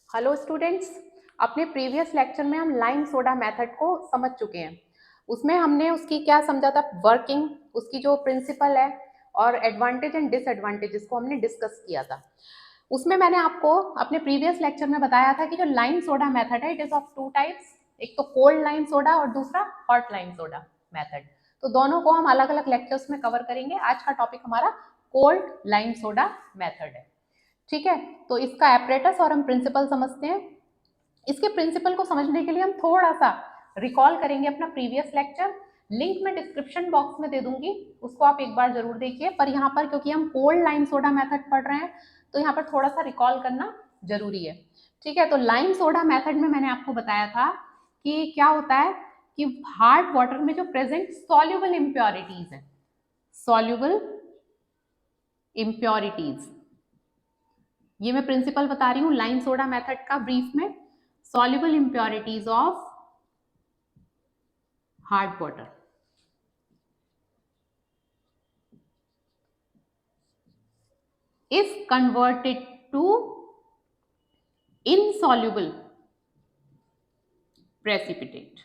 Hello students, अपने previous lecture में हम लाइम सोडा मेथड को समझ चुके हैं। उसमें हमने उसकी क्या समझा था, वर्किंग, उसकी जो प्रिंसिपल है और एडवांटेज एंड डिसएडवांटेजेस को हमने डिस्कस किया था। उसमें मैंने आपको अपने प्रीवियस लेक्चर में बताया था कि जो लाइम सोडा मेथड है it is of two types, एक तो कोल्ड लाइम सोडा और दूसरा हॉट लाइम सोडा मेथड। तो दोनों को हम अलग अलग लेक्चर्स में कवर करेंगे। आज का टॉपिक हमारा कोल्ड लाइम सोडा मेथड है। ठीक है, तो इसका एपरेटस और हम प्रिंसिपल समझते हैं। इसके प्रिंसिपल को समझने के लिए हम थोड़ा सा रिकॉल करेंगे अपना प्रीवियस लेक्चर। लिंक मैं डिस्क्रिप्शन बॉक्स में दे दूंगी, उसको आप एक बार जरूर देखिए। पर यहाँ पर क्योंकि हम कोल्ड लाइम सोडा मेथड पढ़ रहे हैं तो यहाँ पर थोड़ा सा रिकॉल करना जरूरी है। ठीक है, तो लाइम सोडा मेथड में मैंने आपको बताया था कि क्या होता है कि हार्ड वाटर में जो प्रेजेंट सॉल्युबल इम्प्योरिटीज है, सॉल्युबल इम्प्योरिटीज, ये मैं प्रिंसिपल बता रही हूँ लाइम सोडा मेथड का ब्रीफ में। Soluble impurities of hard water is converted to insoluble precipitate.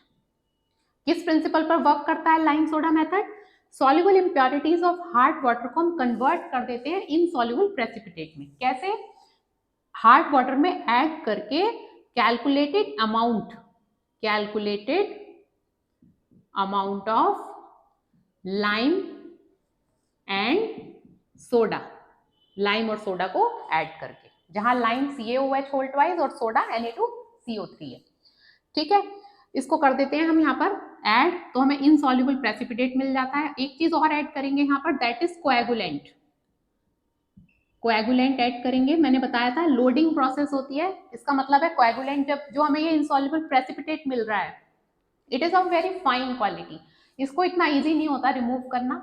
किस प्रिंसिपल पर वर्क करता है lime soda method? Soluble impurities of hard water को हम कन्वर्ट कर देते हैं इनसॉल्युबल प्रेसिपिटेट में। कैसे? हार्ड वाटर में ऐड करके calculated amount of lime and soda, lime और सोडा को ऐड करके, जहां लाइम CaOH होल्ट वाइज और सोडा Na2CO3 है। ठीक है, इसको कर देते हैं हम यहाँ पर ऐड, तो हमें इनसॉल्युबल प्रेसिपिटेट मिल जाता है। एक चीज और ऐड करेंगे यहाँ पर, that is coagulant. Coagulant add करेंगे, मैंने बताया था लोडिंग प्रोसेस होती है, इसका मतलब है कोएगुलेंट जब जो हमें ये इनसॉल्युबल प्रेसिपिटेट मिल रहा है it is of very fine quality. इसको इतना इजी नहीं होता रिमूव करना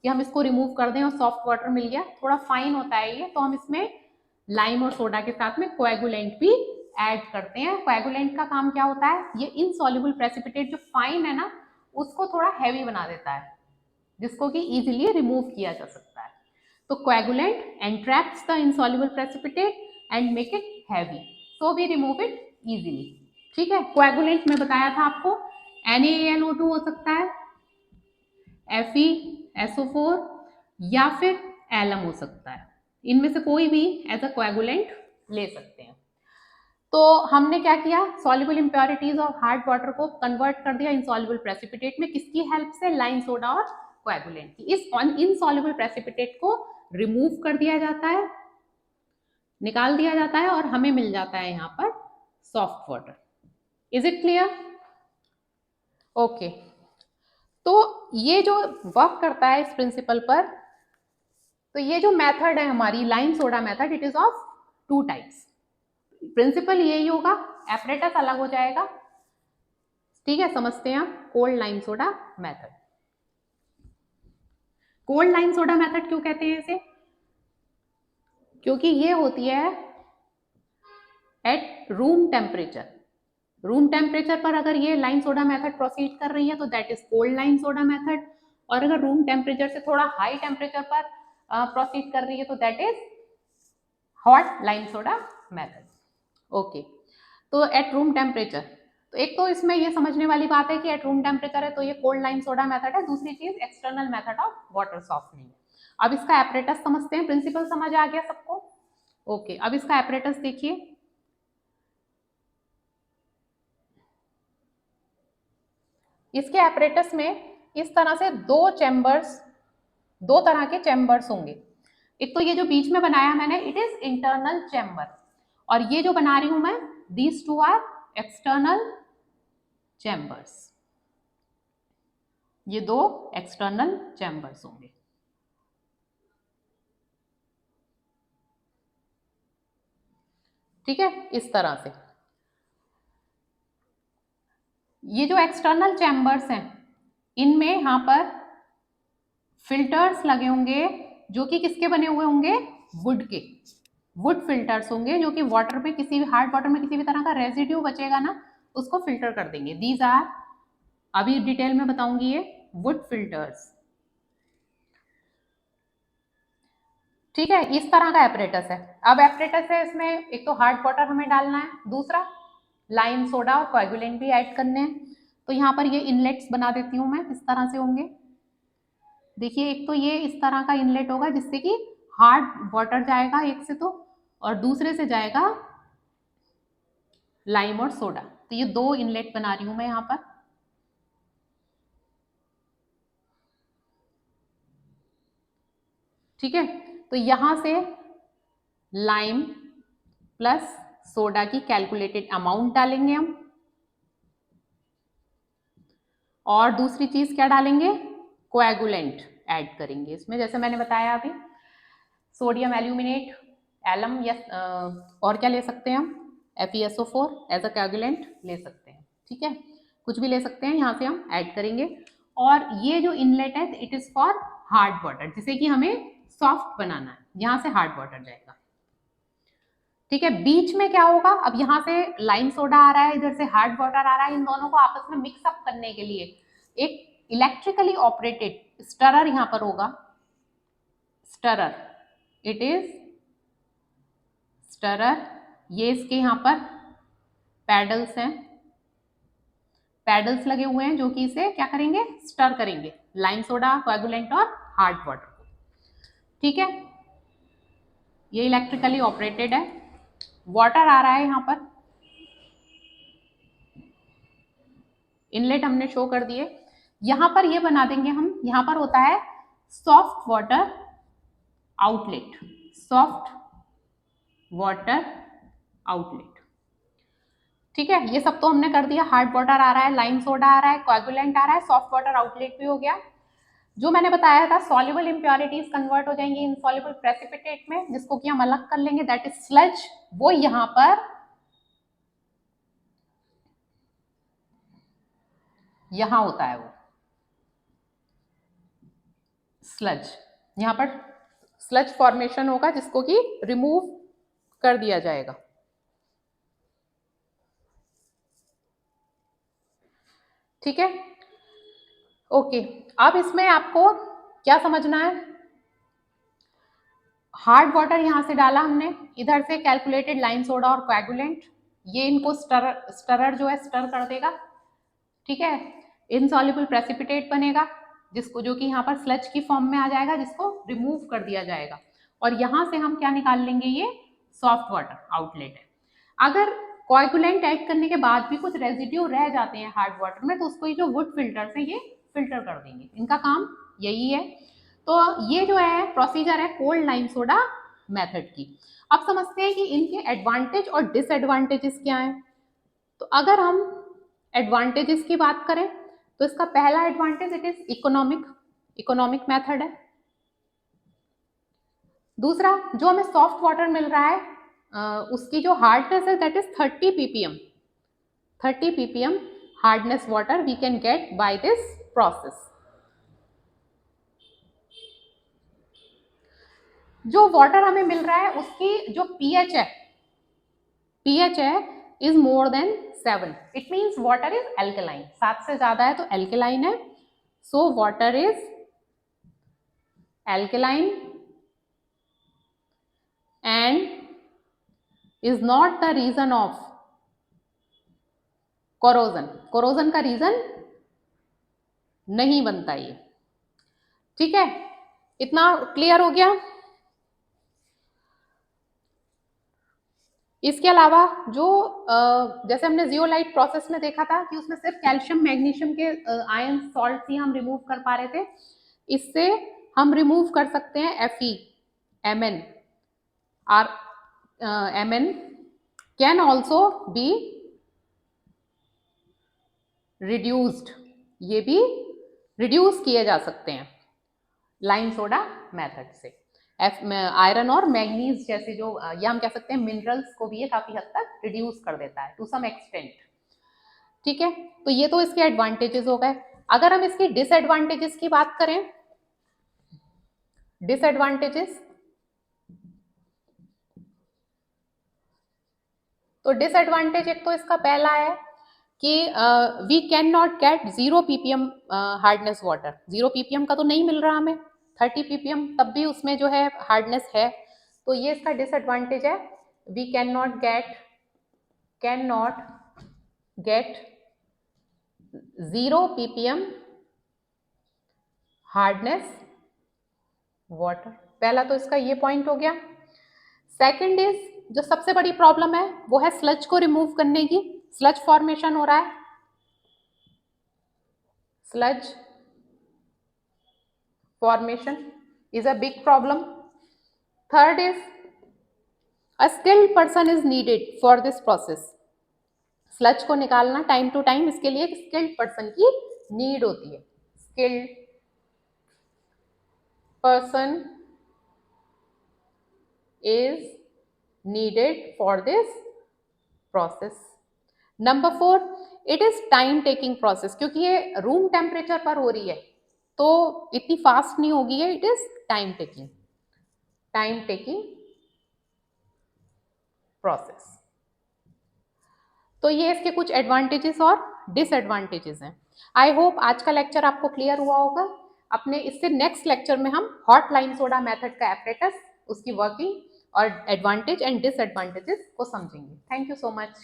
कि हम इसको रिमूव कर दें और सॉफ्ट वाटर मिल गया, थोड़ा फाइन होता है ये। तो हम इसमें लाइम और सोडा के साथ में कोएगुलेंट भी ऐड करते हैं। कोएगुलेंट का काम क्या होता है, ये इनसॉल्युबल प्रेसिपिटेट जो फाइन है ना उसको थोड़ा हैवी बना देता है, जिसको कि इजीली रिमूव किया जा सकता है। तो coagulant entraps the insoluble precipitate and make it heavy, so we remove it easily। ठीक है, कोएगुलेंट में बताया था आपको NaAlO2 हो सकता है, FeSO4 या फिर एलम हो सकता है, इनमें से कोई भी एज अ कोएगुलेंट ले सकते हैं। तो हमने क्या किया, soluble impurities of hard water को कन्वर्ट कर दिया इनसॉल्युबल प्रेसिपिटेट में। किसकी हेल्प से? लाइम सोडा और कोएगुलेंट की। इस इनसॉल्युबल प्रेसिपिटेट को रिमूव कर दिया जाता है, निकाल दिया जाता है और हमें मिल जाता है यहाँ पर soft water. Is it clear? Okay, तो ये जो वर्क करता है इस प्रिंसिपल पर, तो ये जो मेथड है हमारी lime soda method, it is of two types. Principle यही होगा, एपरेटस अलग हो जाएगा। ठीक है, समझते हैं आप cold lime soda method. Cold lime soda method क्यों कहते हैं इसे? क्योंकि ये होती है at room temperature. Room temperature पर अगर ये लाइम सोडा मेथड प्रोसीड कर रही है तो that is cold lime soda method, और अगर रूम टेम्परेचर से थोड़ा हाई टेम्परेचर पर प्रोसीड कर रही है तो that is hot lime soda method. Okay, तो एट रूम टेम्परेचर, तो एक तो इसमें ये समझने वाली बात है कि एट रूम टेम्परेचर है तो ये कोल्ड लाइम सोडा मेथड है। दूसरी चीज external method of water softening है। अब इसका एपरेटस समझते हैं, प्रिंसिपल समझ आ गया सबको? ओके, अब इसका एपरेटस देखिए। इसके एपरेटस में इस तरह से दो तरह के चैम्बर्स होंगे। एक तो ये जो बीच में बनाया मैंने इट इज इंटरनल चैम्बर, और ये जो बना रही हूं मैं these two are external chambers. ये दो एक्सटर्नल चैम्बर्स होंगे। ठीक है, इस तरह से ये जो एक्सटर्नल चैम्बर्स हैं इनमें यहां पर फिल्टर्स लगे होंगे जो कि किसके बने हुए होंगे? वुड के। वुड फिल्टर्स होंगे जो कि वाटर में किसी भी हार्ड वाटर में किसी भी तरह का रेजिड्यू बचेगा ना उसको फिल्टर कर देंगे। दीज आर, अभी डिटेल में बताऊंगी, ये वुड फिल्टर्स। ठीक है, इस तरह का एपरेटस है। अब एपरेटस है, इसमें एक तो हार्ड वाटर हमें डालना है, दूसरा लाइम सोडा और कोएगुलेंट भी ऐड करने हैं। तो यहाँ पर ये इनलेट्स बना देती हूँ मैं, इस तरह से होंगे। देखिए, एक तो ये इस तरह का इनलेट होगा जिससे कि हार्ड वाटर जाएगा एक से, तो और दूसरे से जाएगा लाइम और सोडा। तो ये दो इनलेट बना रही हूं मैं यहाँ पर। ठीक है, तो यहां से लाइम प्लस सोडा की कैलकुलेटेड अमाउंट डालेंगे हम, और दूसरी चीज क्या डालेंगे, कोएगुलेंट ऐड करेंगे इसमें। जैसे मैंने बताया अभी, सोडियम एल्यूमिनेट, एलम, या और क्या ले सकते हैं हम, FeSO4 एज अ कोएगुलेंट ले सकते हैं। ठीक है, कुछ भी ले सकते हैं, यहाँ से हम ऐड करेंगे। और ये जो इनलेट है, it is for hard water, जिसे कि हमें सॉफ्ट बनाना है, यहाँ से हार्ड वाटर जाएगा। ठीक है, बीच में क्या होगा, अब यहाँ से लाइम सोडा आ रहा है, इधर से हार्ड वाटर आ रहा है, इन दोनों को आपस में मिक्सअप करने के लिए एक इलेक्ट्रिकली ऑपरेटेड स्टरर यहाँ पर होगा। Stirrer, it is stirrer. ये इसके यहाँ पर पैडल्स हैं, पैडल्स लगे हुए हैं जो कि इसे क्या करेंगे, स्टर करेंगे, लाइम सोडा, कोएगुलेंट और हार्ड वाटर को। ठीक है, ये इलेक्ट्रिकली ऑपरेटेड है। वाटर आ रहा है यहाँ पर, इनलेट हमने शो कर दिए। यहां पर ये बना देंगे हम, यहां पर होता है soft water outlet, soft water outlet. ठीक है, ये सब तो हमने कर दिया। हार्ड वाटर आ रहा है, लाइम सोडा आ रहा है, कोएगुलेंट आ रहा है, सॉफ्ट वाटर आउटलेट भी हो गया। जो मैंने बताया था, सॉल्युबल इंप्योरिटीज कन्वर्ट हो जाएंगी इनसॉल्युबल प्रेसिपिटेट में, जिसको कि हम अलग कर लेंगे, दैट इज स्लज। वो यहां पर, यहां होता है वो स्लज, यहां पर स्लज फॉर्मेशन होगा जिसको कि रिमूव कर दिया जाएगा। ठीक है, ओके। अब इसमें आपको क्या समझना है, हार्ड वाटर यहां से डाला हमने, इधर से कैलकुलेटेड लाइम सोडा और कोएगुलेंट, ये इनको स्टरर जो है स्टर कर देगा। ठीक है, इनसॉल्युबल प्रेसिपिटेट बनेगा, जिसको जो कि यहाँ पर स्लज की फॉर्म में आ जाएगा, जिसको रिमूव कर दिया जाएगा। और यहां से हम क्या निकाल लेंगे, ये सॉफ्ट वाटर आउटलेट है। अगर कोएगुलेंट ऐड करने के बाद भी कुछ रेजिड्यू रह जाते हैं हार्ड वाटर में, तो उसको ये जो वुड फिल्टर से ये फिल्टर कर देंगे, इनका काम यही है। तो ये जो है प्रोसीजर है कोल्ड लाइम सोडा मेथड की। अब समझते हैं कि इनके एडवांटेज और डिसएडवांटेजेस क्या हैं। तो अगर हम एडवांटेजेस की बात करें, तो इसका पहला advantage, it is economic method है। दूसरा, जो हमें सॉफ्ट वाटर मिल रहा है, उसकी जो हार्डनेस है, that is 30 ppm, 30 ppm hardness water we can get by this process. जो वाटर हमें मिल रहा है, उसकी जो pH है is more than 7, it means water is alkaline, 7 से ज्यादा है तो एल्केलाइन है। So water is alkaline and is not the reason of corrosion, corrosion का रीजन नहीं बनता ये। ठीक है, इतना क्लियर हो गया। इसके अलावा जो जैसे हमने जियोलाइट प्रोसेस में देखा था कि उसमें सिर्फ कैल्शियम मैग्नीशियम के आयन सॉल्ट ही हम रिमूव कर पा रहे थे, इससे हम रिमूव कर सकते हैं Fe, Mn, or Mn can also be reduced, ये भी रिड्यूस किए जा सकते हैं लाइम सोडा मेथड से। आयरन और मैग्नीज जैसे जो या हम कह सकते हैं मिनरल्स को भी ये काफी हद तक रिड्यूस कर देता है टू सम एक्सटेंट। ठीक है, तो ये तो इसके एडवांटेजेस हो गए। अगर हम इसकी डिसएडवांटेजेस की बात करें, डिसएडवांटेजेस, तो डिसएडवांटेज एक तो इसका पहला है कि we can not get 0 ppm hardness water, 0 ppm का तो नहीं मिल रहा हमें, 30 ppm तब भी उसमें जो है हार्डनेस है, तो ये इसका डिसएडवांटेज है। We can not get 0 ppm hardness water. पहला तो इसका ये पॉइंट हो गया। सेकंड इज, जो सबसे बड़ी प्रॉब्लम है वो है स्लज को रिमूव करने की। स्लज फॉर्मेशन हो रहा है, sludge formation is a big problem. Third is, a skilled person is needed for this process. Sludge को निकालना टाइम टू टाइम, इसके लिए एक स्किल्ड पर्सन की नीड होती है। Skilled person is needed for this process. Number 4, it is time taking process, क्योंकि ये रूम टेम्परेचर पर हो रही है तो इतनी फास्ट नहीं होगी है, it is time taking process. तो ये इसके कुछ एडवांटेजेस और डिसएडवांटेजेस हैं। आई होप आज का लेक्चर आपको क्लियर हुआ होगा। अपने इससे नेक्स्ट लेक्चर में हम हॉट लाइम सोडा मेथड का एपरेटस, उसकी वर्किंग और एडवांटेज एंड डिसएडवांटेजेस को समझेंगे। Thank you so much.